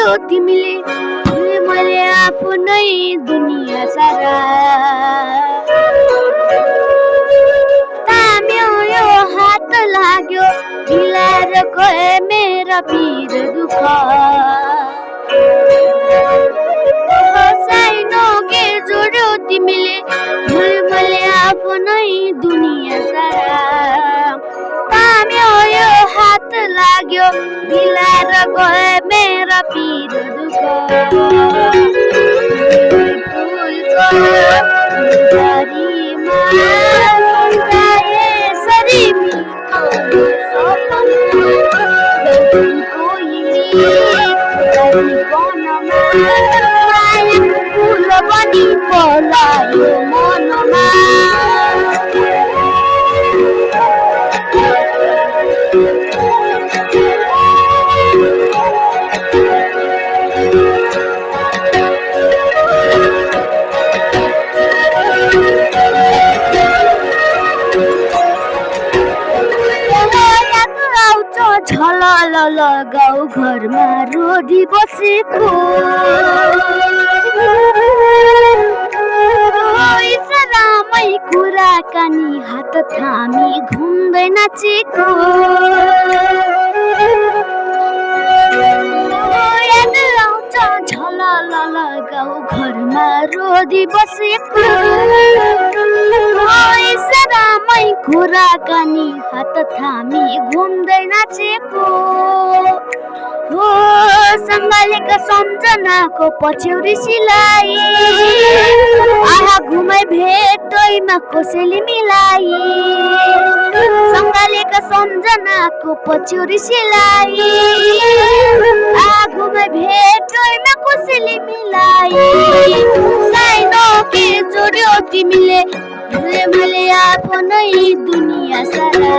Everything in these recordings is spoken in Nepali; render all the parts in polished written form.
जोड्यो तिमीले मैले आफ्नै दुनिया सारा ताम्यो यो हात लाग्यो मिलाएर गए मेरा पीर दुःख साइनो के जोड्यो तिमीले मैले आफ्नै दुनिया सारा ताम्यो यो हात लाग्यो मिलाएर गए मेरा पीर दुःख फुलको झरीमा यसरी फुल पनि पलायो मनमा छलल गाउँ घरमा रोडी बसेको इसारामै कुराकानी हात थामी घुम्दै नाचेको याद आउँछ छलल गाउँ घरमा रोडी बसेको इसारामै कुराकानी हात थामी घुम्दै नाचेको हो सँगलेका सम्झनाको पछ्यौरी सिलाई आहा घुमै भेटैमा कसैले मिलाई सँगलेका सम्झनाको पछ्यौरी सिलाई आहा घुमै भेटैमा कसैले मिलाई साइनो के जोड्यो तिमीले मैले आफ्नै दुनिया सारा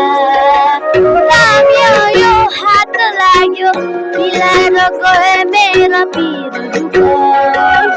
ताम्यो यो हात लाग्यो मिलाएर गए मेरा पीर दुःख